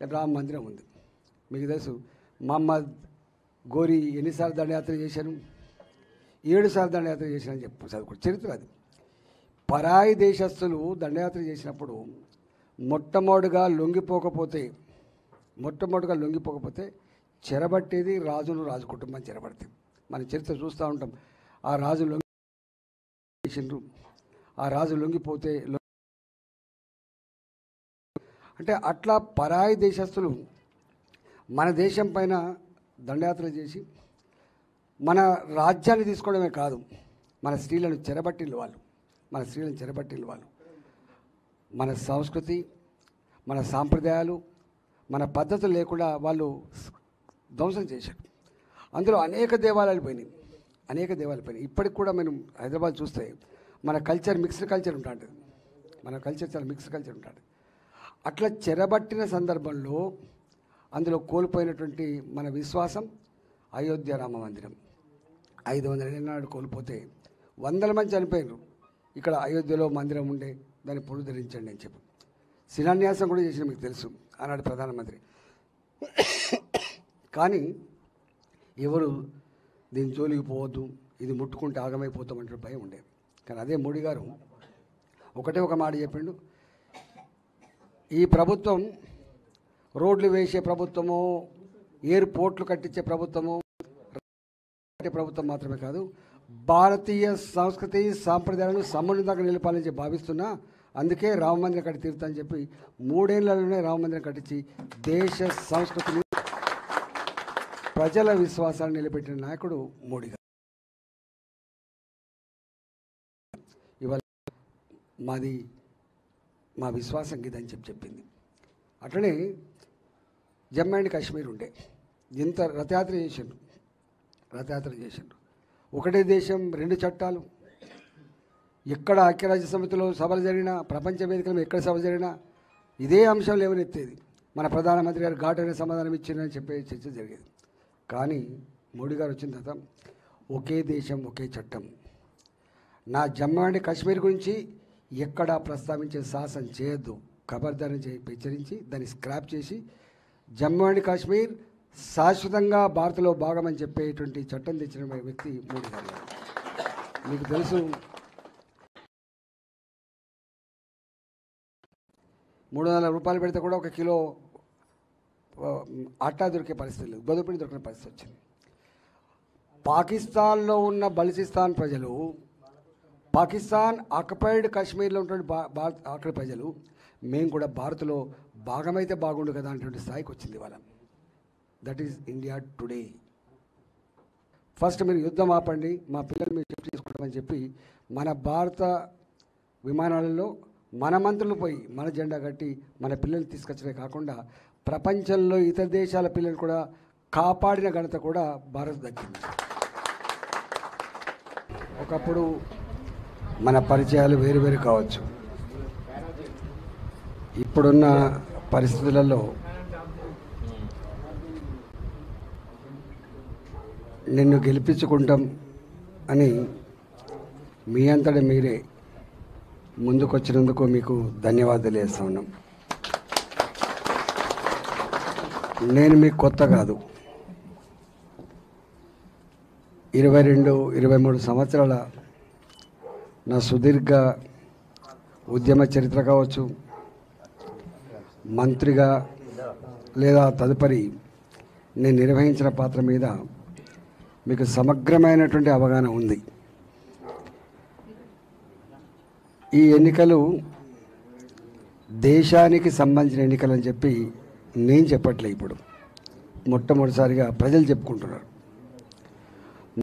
రామ మందిరం ఉంది. మీకు తెలుసు మహమ్మద్ గోరి ఎన్నిసార్లు దండయాత్ర చేశాను, 7 సార్లు దండయాత్ర చేశానని చదువుకో చరిత్ర అది. పరాయి దేశస్తులు దండయాత్ర చేసినప్పుడు మొట్టమొదటిగా లొంగిపోకపోతే చెరబట్టేది రాజును, రాజు కుటుంబం చెరబడుతుంది. మన చరిత్ర చూస్తూ ఉంటాం. ఆ రాజు చేసిండ్రు, ఆ రాజు లొంగిపోతే అంటే అట్లా పరాయి దేశస్తులు మన దేశం పైన దండయాత్రలు చేసి మన రాజ్యాన్ని తీసుకోవడమే కాదు, మన స్త్రీలను చెరబట్టిల్లు వాళ్ళు, మన సంస్కృతి, మన సాంప్రదాయాలు, మన పద్ధతులు లేకుండా వాళ్ళు ధ్వంసం చేశారు. అందులో అనేక దేవాలయాలు పోయినాయి. ఇప్పటికి కూడా మనం హైదరాబాద్ చూస్తే మన కల్చర్ మిక్స్డ్ కల్చర్ ఉంటుంది. చాలా మిక్స్డ్ కల్చర్ ఉంటుంది. అట్లా చెరబట్టిన సందర్భంలో అందులో కోల్పోయినటువంటి మన విశ్వాసం, అయోధ్య రామ మందిరం 500 ఏళ్ళ నాడు కోల్పోతే 100 మంది చనిపోయారు. ఇక్కడ అయోధ్యలో మందిరం ఉండే, దాన్ని పునరుద్ధరించండి అని చెప్పి శిలాన్యాసం కూడా చేసిన మీకు తెలుసు ఆనాడు ప్రధానమంత్రి. కానీ ఎవరు దీని జోలికి పోవద్దు, ఇది ముట్టుకుంటే ఆగమైపోతామంటే భయం ఉండేది. కానీ అదే మోడీ గారు ఒక మాట చెప్పిండు, ఈ ప్రభుత్వం రోడ్లు వేసే ప్రభుత్వము, ఎయిర్పోర్ట్లు కట్టించే ప్రభుత్వము మాత్రమే కాదు, భారతీయ సంస్కృతి సాంప్రదాయాలను సమున్నతంగా నిలపాలని భావిస్తున్నా, అందుకే రామ మందిరం కట్టి తీరుతానని చెప్పి 3 ఏళ్లలోనే రామ మందిరం కట్టించి దేశ సంస్కృతిని, ప్రజల విశ్వాసాన్ని నిలబెట్టిన నాయకుడు మోడీ గారు. ఇవాళ మా విశ్వాసం ఇదని చెప్పింది. అట్లనే జమ్మూ అండ్ కాశ్మీర్ ఉండే ఇంత రథయాత్ర చేసిండ్రు. ఒకటే దేశం 2 చట్టాలు. ఎక్కడ ఐక్యరాజ్య సమితిలో సభలు జరిగినా, ప్రపంచ వేదికలో ఎక్కడ సభ జరిగినా ఇదే అంశం లేవనెత్తేది. మన ప్రధానమంత్రి గారు ఘాటైన సమాధానం ఇచ్చిందని చెప్పే చర్చ జరిగేది. కానీ మోడీ గారు వచ్చిన తర్వాత ఒకే దేశం ఒకే చట్టం. నా జమ్మూ అండ్ కాశ్మీర్ గురించి ఎక్కడా ప్రస్తావించే సాహసం చేయొద్దు, ఖబర్దారని హెచ్చరించి దాన్ని స్క్రాప్ చేసి జమ్మూ అండ్ కాశ్మీర్ శాశ్వతంగా భారత్లో భాగమని చెప్పేటువంటి చట్టం తెచ్చిన వ్యక్తి మోడీ గారు. మీకు తెలుసు, 300 రూపాయలు పెడితే కూడా 1 కిలో ఆటా దొరికే పరిస్థితి లేదు, గోధుమ దొరికిన పరిస్థితి వచ్చింది. పాకిస్తాన్లో ఉన్న బలిసిస్తాన్ ప్రజలు, పాకిస్తాన్ ఆక్యుపైడ్ కాశ్మీర్లో ఉన్నటువంటి అక్కడ ప్రజలు, మేము కూడా భారత్లో భాగమైతే బాగుండు కదా అనేటువంటి స్థాయికి వచ్చింది వాళ్ళ. That is India today. First మీరు యుద్ధం ఆపండి, మా పిల్లలు మీరు షిఫ్ట్ చేసుకుంటామని చెప్పి మన భారత విమానాలలో మన మంత్రులు పోయి మన జెండా కట్టి మన పిల్లల్ని తీసుకొచ్చడే కాకుండా ప్రపంచంలో ఇతర దేశాల పిల్లలు కూడా కాపాడిన ఘనత కూడా భారత్ దక్కింది. ఒకప్పుడు మన పరిచయాలు వేరు కావచ్చు. ఇప్పుడున్న పరిస్థితులలో నిన్ను గెలిపించుకుంటాం అని మీ అంతటా మీరే ముందుకొచ్చినందుకు మీకు ధన్యవాదాలు చేస్తూ ఉన్నాం. నేను మీకు కొత్త కాదు. 22-23 సంవత్సరాల నా సుదీర్ఘ ఉద్యమ చరిత్ర కావచ్చు, మంత్రిగా లేదా తదుపరి నేను నిర్వహించిన పాత్ర మీద మీకు సమగ్రమైనటువంటి అవగాహన ఉంది. ఈ ఎన్నికలు దేశానికి సంబంధించిన ఎన్నికలని చెప్పి నేను చెప్పట్లే. ఇప్పుడు మొట్టమొదటిసారిగా ప్రజలు చెప్పుకుంటున్నారు.